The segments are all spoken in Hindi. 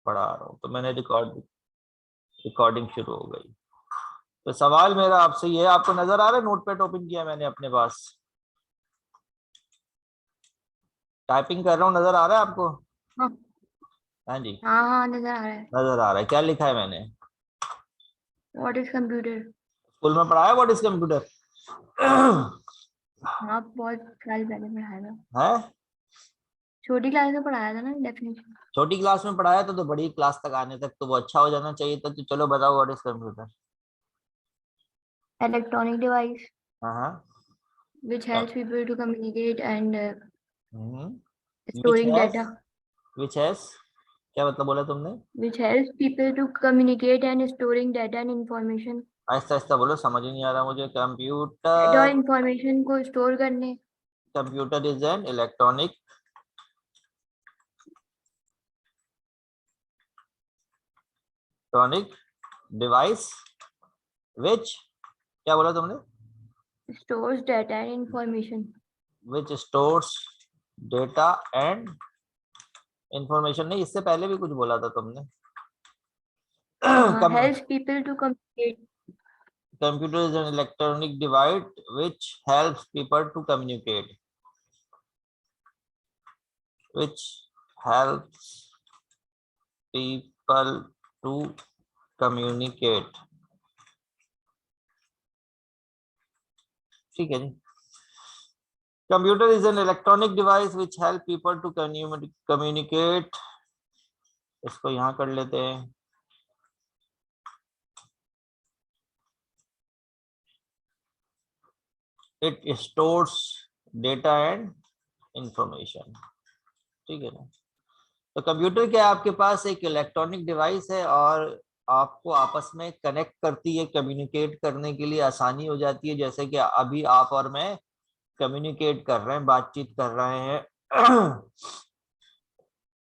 पढ़ा रहा हूँ। तो मैंने रिकॉर्डिंग शुरू हो गई। तो सवाल मेरा आपसे ये है, आपको नजर आ रहा है नोटपैड ओपन किया मैंने अपने पास, टाइपिंग कर रहा हूँ, नजर आ रहा है आपको? हाँ हाँ जी, हाँ हाँ, नजर आ रहा है। नजर आ रहा है। क्या लिखा है मैंने? What is computer? स्कूल में पढ़ाया व्हाट इज कंप्यूटर? हाँ, बहुत साल पहले पढ़ाया था। है? छोटी क्लास में पढ़ाया था ना डेफिनेशन। छोटी क्लास में पढ़ाया तो बड़ी क्लास तक आने तक तो वो अच्छा हो जाना चाहिए था। तो चलो बताओ what is computer. Electronic device हाँ हाँ। which helps people to communicate and which storing has, data. Which has, क्या मतलब बोला तुमने? Which helps people to communicate and storing data and information. Aahista Aahista बोलो, समझ ही नहीं आ रहा मुझे। डाटा और कंप्यूटर, इंफॉर्मेशन को स्टोर करने। Computer is an electronic electronic device विच, क्या बोला तुमने? Stores data and information. Which stores data and information. नहीं, इससे पहले भी कुछ बोला था तुमने। Helps people to communicate. Computer is an electronic device which helps people to communicate, which helps people to communicate। ठीक है जी। Computer is an electronic device which help people to communicate. इसको यहाँ कर लेते हैं। It stores data and information. ठीक है ना? तो कंप्यूटर क्या है, आपके पास एक इलेक्ट्रॉनिक डिवाइस है और आपको आपस में कनेक्ट करती है, कम्युनिकेट करने के लिए आसानी हो जाती है। जैसे कि अभी आप और मैं कम्युनिकेट कर रहे हैं, बातचीत कर रहे हैं।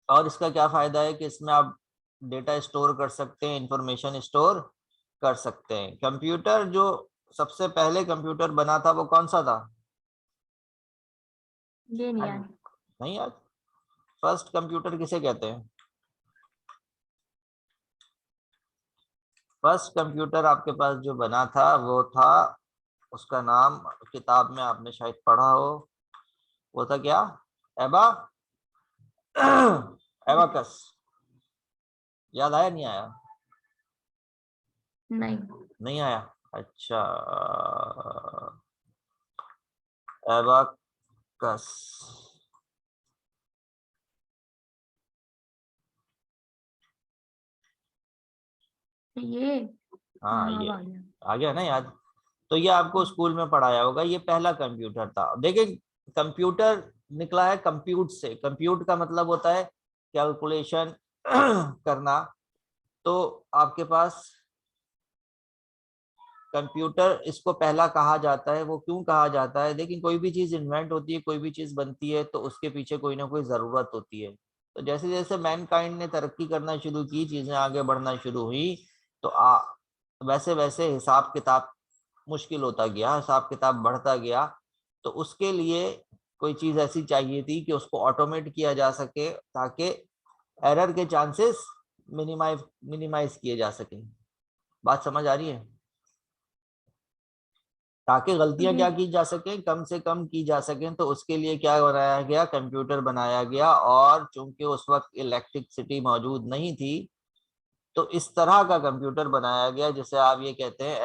और इसका क्या फायदा है कि इसमें आप डेटा स्टोर कर सकते हैं, इंफॉर्मेशन स्टोर कर सकते हैं। कंप्यूटर जो सबसे पहले कंप्यूटर बना था वो कौन सा था? ये नहीं हाँ यार। जी। नहीं यार? फर्स्ट कंप्यूटर किसे कहते हैं? फर्स्ट कंप्यूटर आपके पास जो बना था वो था, उसका नाम किताब में आपने शायद पढ़ा हो, वो था क्या? एबा, एबाकस। याद आया नहीं आया? नहीं। नहीं आया? अच्छा, एबाकस। ये। हाँ हाँ, अब ये आ गया। आ गया ना याद? तो ये आपको स्कूल में पढ़ाया होगा। ये पहला कंप्यूटर था। देखिए, कंप्यूटर निकला है कंप्यूट से। कंप्यूट का मतलब होता है कैलकुलेशन करना। तो आपके पास कंप्यूटर इसको पहला कहा जाता है। वो क्यों कहा जाता है? लेकिन कोई भी चीज इन्वेंट होती है, कोई भी चीज बनती है तो उसके पीछे कोई ना कोई जरूरत होती है। तो जैसे जैसे मैनकाइंड ने तरक्की करना शुरू की, चीजें आगे बढ़ना शुरू हुई, तो वैसे वैसे हिसाब किताब मुश्किल होता गया, हिसाब किताब बढ़ता गया। तो उसके लिए कोई चीज ऐसी चाहिए थी कि उसको ऑटोमेट किया जा सके, ताकि एरर के चांसेस मिनिमाइज मिनिमाइज किए जा सके। बात समझ आ रही है? ताकि गलतियां जी। क्या की जा सके, कम से कम की जा सके। तो उसके लिए क्या बनाया गया? कंप्यूटर बनाया गया। और चूंकि उस वक्त इलेक्ट्रिसिटी मौजूद नहीं थी, तो इस तरह का कंप्यूटर बनाया गया जिसे आप ये कहते हैं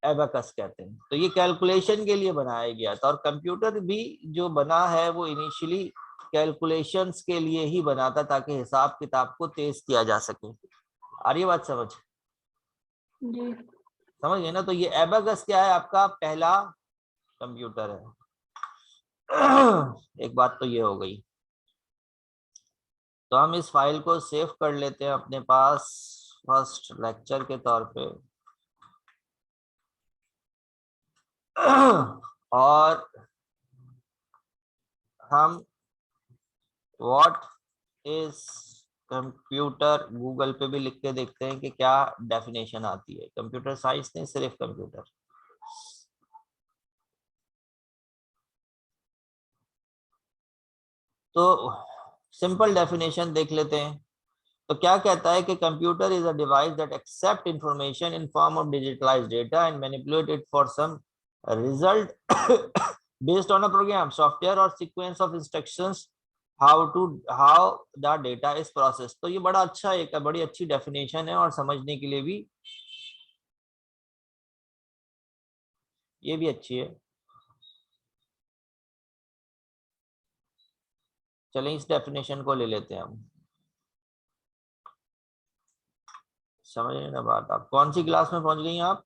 एबाकस कहते हैं। तो ये कैलकुलेशन के लिए बनाया गया था। और कंप्यूटर भी जो बना है वो इनिशियली कैलकुलेशंस के लिए ही बना था, ताकि हिसाब किताब को तेज किया जा सके। आ रही है बात समझ? जी। समझ गए ना? तो ये एबाकस क्या है? आपका पहला कंप्यूटर है। एक बात तो ये हो गई। तो हम इस फाइल को सेव कर लेते हैं अपने पास फर्स्ट लेक्चर के तौर पे। और हम व्हाट इज कंप्यूटर गूगल पे भी लिख के देखते हैं कि क्या डेफिनेशन आती है। कंप्यूटर साइंस नहीं, सिर्फ कंप्यूटर। तो सिंपल डेफिनेशन देख लेते हैं। तो क्या कहता है कि computer is a device that accept information in form of digitalised data and manipulate it for some result based on a program software और sequence of instructions how the data is process. तो ये बड़ा अच्छा एक बड़ी अच्छी डेफिनेशन है और समझने के लिए भी ये भी अच्छी है। चलें इस डेफिनेशन को ले लेते हैं हम। समझ रहे ना बात? आप कौन सी क्लास में पहुंच गई हैं आप?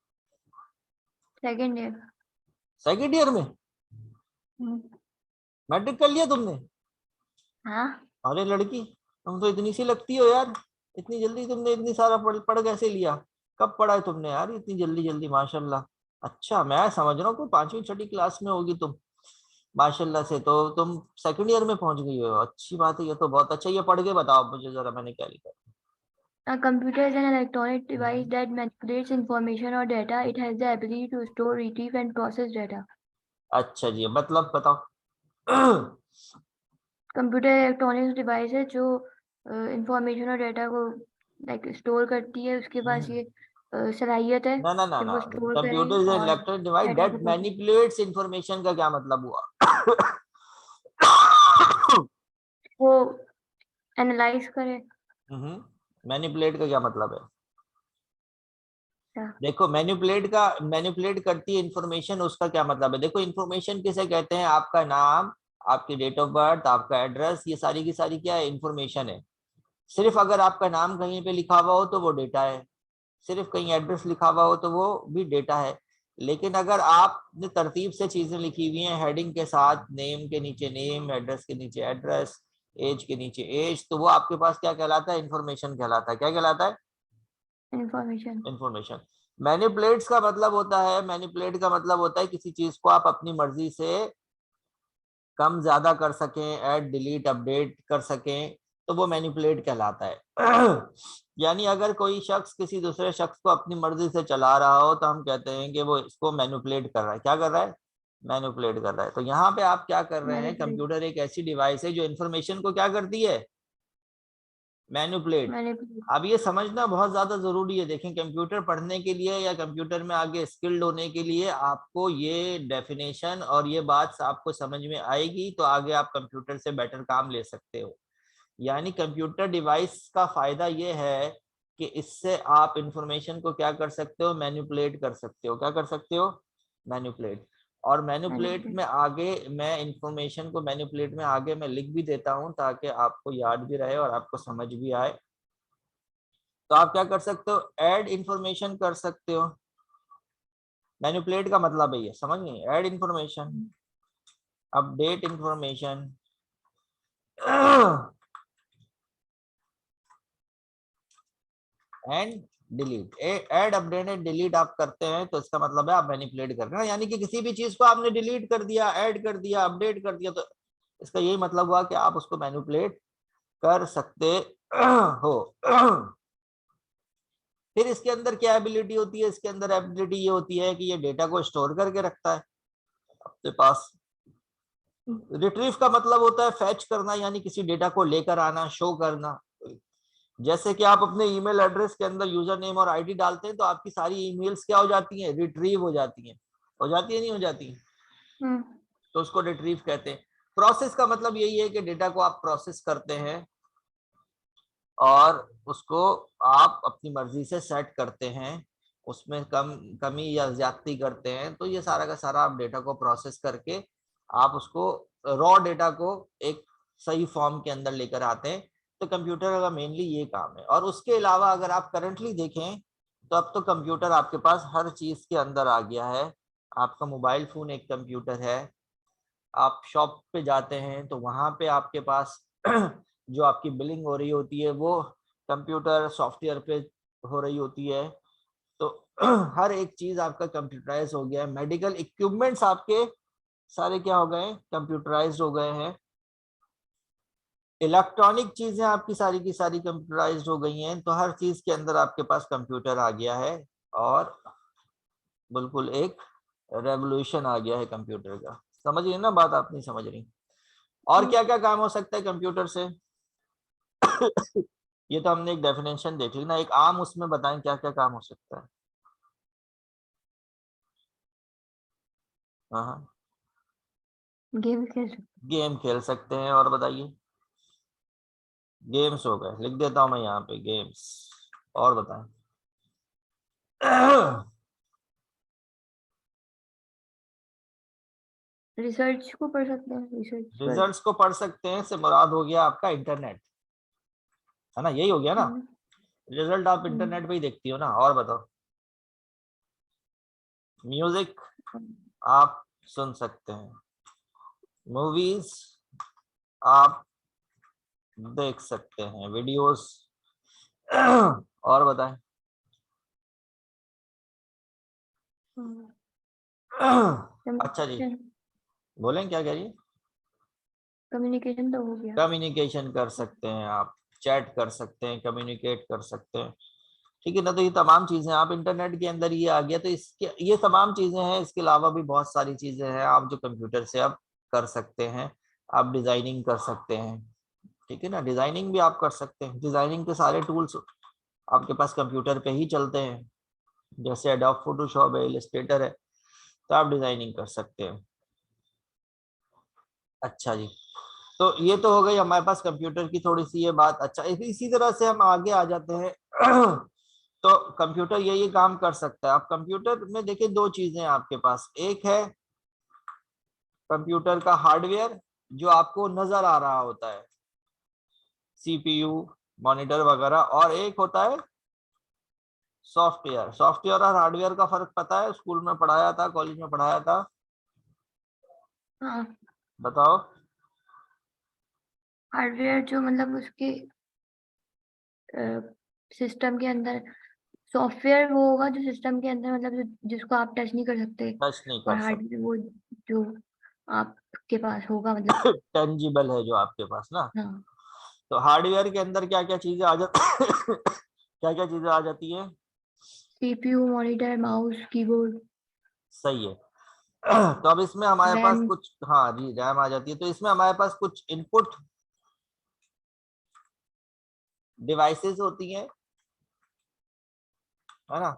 Second year. सेकेंड ईयर में? मैट्रिक कर लिया तुमने? हाँ। अरे लड़की, तुम तो इतनी सी लगती हो यार। इतनी जल्दी तुमने इतनी सारा पढ़ कैसे लिया? कब पढ़ा है तुमने यार इतनी जल्दी जल्दी, माशाल्लाह। अच्छा, मैं समझ रहा हूँ कोई 5वीं 6वीं क्लास में होगी तुम। माशाल्लाह से तो तुम सेकंड ईयर में पहुंच गई हो, अच्छी बात है, ये तो बहुत अच्छा। ये पढ़ के बताओ मुझे जरा, मैंने क्या लिखा है। A computer is an electronic device that manipulates information or data. It has the ability to store, retrieve, and process data. अच्छा जी, मतलब बताओ। कंप्यूटर इलेक्ट्रॉनिक्स डिवाइस है जो इंफॉर्मेशन और डेटा को लाइक स्टोर करती है। उसके पास ये सलाहियत है ना ना ना कि ना, वो स्टोर करे कंप्यूटर इज एन और इलेक्ट्रॉनिक डिवाइस डेटा को दैट process। मैनिपुलेट्स इंफॉर्मेशन का क्या मतलब हुआ? वो एनालाइज करे। मैनिपुलेट का क्या मतलब है? क्या? देखो, मैनिपुलेट करती है इंफॉर्मेशन, उसका क्या मतलब है? देखो, इंफॉर्मेशन किसे कहते हैं? आपका नाम, आपकी डेट ऑफ बर्थ, आपका एड्रेस, ये सारी की सारी क्या है? इंफॉर्मेशन है। सिर्फ अगर आपका नाम कहीं पे लिखा हुआ हो तो वो डेटा है, सिर्फ कहीं एड्रेस लिखा हुआ हो तो वो भी डेटा है। लेकिन अगर आपने तरतीब से चीजें लिखी हुई हैं हेडिंग के साथ, नेम के नीचे नेम, एड्रेस के नीचे एड्रेस, एज के नीचे एज, तो वो आपके पास क्या कहलाता है? इंफॉर्मेशन कहलाता है। क्या कहलाता है? इंफॉर्मेशन। इंफॉर्मेशन। मैनिपुलेट का मतलब होता है किसी चीज को आप अपनी मर्जी से कम ज्यादा कर सकें, ऐड डिलीट अपडेट कर सकें, तो वो मैनिपुलेट कहलाता है। यानी अगर कोई शख्स किसी दूसरे शख्स को अपनी मर्जी से चला रहा हो तो हम कहते हैं कि वो इसको मैनिपुलेट कर रहा है। क्या कर रहा है? मैनिपुलेट कर रहा है। तो यहाँ पे आप क्या कर रहे हैं? मैनिपुलेट। कंप्यूटर एक ऐसी डिवाइस है जो इंफॉर्मेशन को क्या करती है? मैनिपुलेट। मैनिपुलेट। अब ये समझना बहुत ज्यादा जरूरी है। देखें, कंप्यूटर पढ़ने के लिए या कंप्यूटर में आगे स्किल्ड होने के लिए आपको ये डेफिनेशन और ये बात आपको समझ में आएगी तो आगे आप कंप्यूटर से बेटर काम ले सकते हो। यानी कंप्यूटर डिवाइस का फायदा ये है कि इससे आप इंफॉर्मेशन को क्या कर सकते हो? मैनिपुलेट कर सकते हो। क्या कर सकते हो? मैनिपुलेट। और मैनिपुलेट मैनिपुलेट। में आगे मैं इंफॉर्मेशन को मैनिपुलेट में आगे मैं लिख भी देता हूं ताकि आपको याद भी रहे और आपको समझ भी आए। तो आप क्या कर सकते हो? ऐड इंफॉर्मेशन कर सकते हो। मैनिपुलेट का मतलब है ये, समझ गए? Add information, update information, and delete. Add, update and delete आप करते हैं तो इसका मतलब है आप मैनिपुलेट कर रहे हैं। यानी कि किसी भी चीज को आपने डिलीट कर दिया, ऐड कर दिया, अपडेट कर दिया, तो इसका यही मतलब हुआ कि आप उसको मैनिपुलेट कर सकते हो। फिर इसके अंदर क्या एबिलिटी होती है? इसके अंदर एबिलिटी ये होती है कि ये डेटा को स्टोर करके रखता है अपने पास। रिट्रीव का मतलब होता है फैच करना, यानी किसी डेटा को लेकर आना, शो करना। जैसे कि आप अपने ईमेल एड्रेस के अंदर यूजर नेम और आईडी डालते हैं तो आपकी सारी ईमेल्स क्या हो जाती हैं? रिट्रीव हो जाती हैं। हो जाती है नहीं हो जाती? तो उसको रिट्रीव कहते हैं। प्रोसेस का मतलब यही है कि डेटा को आप प्रोसेस करते हैं और उसको आप अपनी मर्जी से सेट करते हैं, उसमें कमी या ज्यादती करते हैं। तो ये सारा का सारा आप डेटा को प्रोसेस करके आप उसको रॉ डेटा को एक सही फॉर्म के अंदर लेकर आते हैं। तो कंप्यूटर का मेनली ये काम है। और उसके अलावा अगर आप करंटली देखें तो अब तो कंप्यूटर आपके पास हर चीज के अंदर आ गया है। आपका मोबाइल फोन एक कंप्यूटर है। आप शॉप पे जाते हैं तो वहां पे आपके पास जो आपकी बिलिंग हो रही होती है वो कंप्यूटर सॉफ्टवेयर पे हो रही होती है। तो हर एक चीज आपका कंप्यूटराइज हो गया है। मेडिकल इक्विपमेंट्स आपके सारे क्या हो गए? कंप्यूटराइज हो गए हैं। इलेक्ट्रॉनिक चीजें आपकी सारी की सारी कंप्यूटराइज हो गई हैं। तो हर चीज के अंदर आपके पास कंप्यूटर आ गया है और बिल्कुल एक रेवोल्यूशन आ गया है कंप्यूटर का। समझ रही ना बात? आप नहीं समझ रही? और क्या क्या काम हो सकता है कंप्यूटर से? ये तो हमने एक डेफिनेशन देख ली ना, एक आम उसमें बताएं क्या क्या काम हो सकता है। हाँ, गेम खेल सकते गेम खेल सकते हैं, और बताइए। गेम्स हो गए, लिख देता हूं मैं यहाँ पे गेम्स। और बताएं। रिसर्च को पढ़ सकते हैं, रिसर्च पर। रिजल्ट्स को पढ़ सकते हैं से मुराद हो गया आपका इंटरनेट, है ना, यही हो गया ना। हम्म, रिजल्ट आप हम्म, इंटरनेट पे ही देखती हो ना। और बताओ। म्यूजिक हम्म, आप सुन सकते हैं, मूवीज आप देख सकते हैं, वीडियोस। और बताएं। अच्छा जी, कम्युनिकेशन। बोलें क्या कह रही है। कम्युनिकेशन तो हो गया। कम्युनिकेशन कर सकते हैं आप, चैट कर सकते हैं, कम्युनिकेट कर सकते हैं, ठीक है ना। तो ये तमाम चीजें आप इंटरनेट के अंदर ये आ गया, तो इसके ये तमाम चीजें हैं। इसके अलावा भी बहुत सारी चीजें हैं आप जो कंप्यूटर से आप कर सकते हैं। आप डिजाइनिंग कर सकते हैं, ठीक है ना। डिजाइनिंग भी आप कर सकते हैं, डिजाइनिंग के सारे टूल्स आपके पास कंप्यूटर पे ही चलते हैं, जैसे एडोब फोटोशॉप है, इलस्ट्रेटर है, तो आप डिजाइनिंग कर सकते हैं। अच्छा जी, तो ये तो हो गई हमारे पास कंप्यूटर की थोड़ी सी ये बात। अच्छा, इसी तरह से हम आगे आ जाते हैं। तो कंप्यूटर ये काम कर सकता है। अब कंप्यूटर में देखिए दो चीजें हैं आपके पास, एक है कंप्यूटर का हार्डवेयर जो आपको नजर आ रहा होता है, सीपीयू, मॉनिटर वगैरह, और एक होता है सॉफ्टवेयर। सॉफ्टवेयर और हार्डवेयर का फर्क पता है, स्कूल में पढ़ाया था, कॉलेज में पढ़ाया था, हाँ, बताओ। हार्डवेयर जो मतलब उसके सिस्टम के अंदर, सॉफ्टवेयर वो होगा जो सिस्टम के अंदर मतलब जिसको आप टच नहीं कर सकते। टच नहीं और कर हार्डवेयर वो जो आपके पास होगा मतलब। सकते, टेंजिबल है जो आपके पास ना। हाँ, तो हार्डवेयर के अंदर क्या क्या चीजें आ जाती क्या क्या चीजें आ जाती है। सीपीयू, मॉनिटर, माउस, कीबोर्ड, सही है। तो अब इसमें हमारे पास रैम। कुछ, हाँ जी, रैम आ जाती है। तो इसमें हमारे पास कुछ इनपुट डिवाइसेस होती हैं, है ना,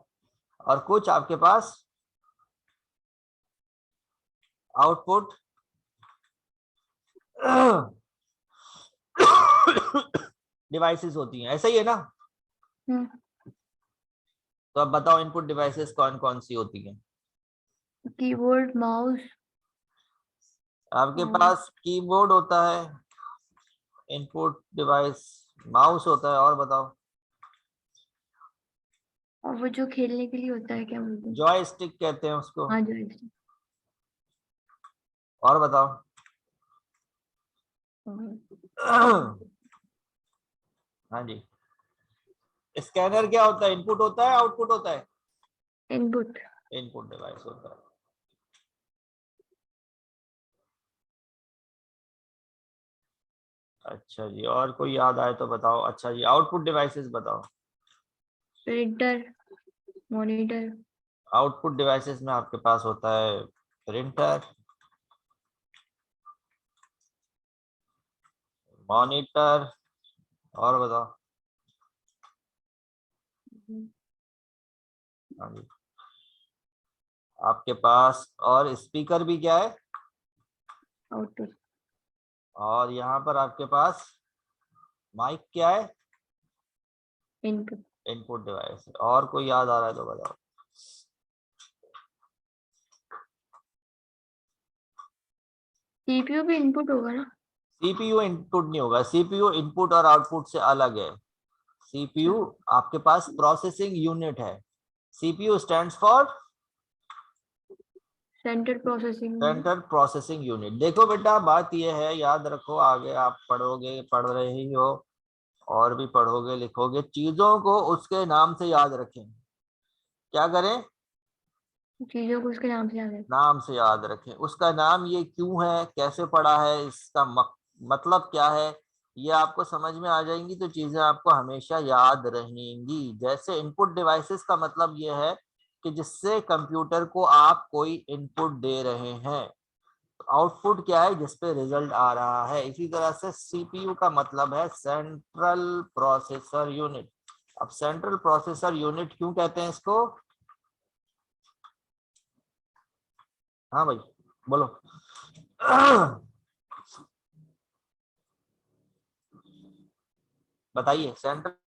और कुछ आपके पास आउटपुट डिवाइसेस होती हैं, ऐसा ही है ना। तो अब बताओ इनपुट डिवाइसेस कौन कौन सी होती हैं। कीबोर्ड, माउस आपके और पास कीबोर्ड होता है, इनपुट डिवाइस माउस होता है, और बताओ। वो जो खेलने के लिए होता है, क्या बोलते हैं? जॉयस्टिक कहते हैं उसको, हाँ, जो है। और बताओ। हाँ जी, स्कैनर क्या होता है, इनपुट होता है आउटपुट होता है। इनपुट। इनपुट डिवाइस होता है। अच्छा जी, और कोई याद आए तो बताओ। अच्छा जी, आउटपुट डिवाइसेस बताओ। Printer, monitor. आउटपुट डिवाइसेस में आपके पास होता है प्रिंटर, मॉनिटर, और बताओ। हाँ जी, आपके पास और स्पीकर भी क्या है, आउटपुट। और यहाँ पर आपके पास माइक क्या है, इनपुट। Input device. और कोई याद आ रहा है तो बताओ। सीपीयू भी इनपुट होगा ना? सीपीयू इनपुट नहीं होगा, सीपीयू इनपुट और आउटपुट से अलग है। अच्छा। सीपीयू आपके पास प्रोसेसिंग यूनिट है। CPU stands for central processing. Central processing unit. देखो बेटा, बात यह है, याद रखो, आगे आप पढ़ोगे, पढ़ रहे ही हो, और भी पढ़ोगे लिखोगे, चीजों को उसके नाम से याद रखें। क्या करें, चीजों को उसके नाम से याद है। नाम से याद रखें। उसका नाम ये क्यों है, कैसे पड़ा है, इसका मतलब क्या है, ये आपको समझ में आ जाएंगी तो चीजें आपको हमेशा याद रहेंगी। जैसे इनपुट डिवाइसेस का मतलब ये है कि जिससे कंप्यूटर को आप कोई इनपुट दे रहे हैं, आउटपुट क्या है जिसपे रिजल्ट आ रहा है। इसी तरह से सीपीयू का मतलब है सेंट्रल प्रोसेसर यूनिट। अब सेंट्रल प्रोसेसर यूनिट क्यों कहते हैं इसको? हाँ भाई बोलो। बताइए सेंट्रल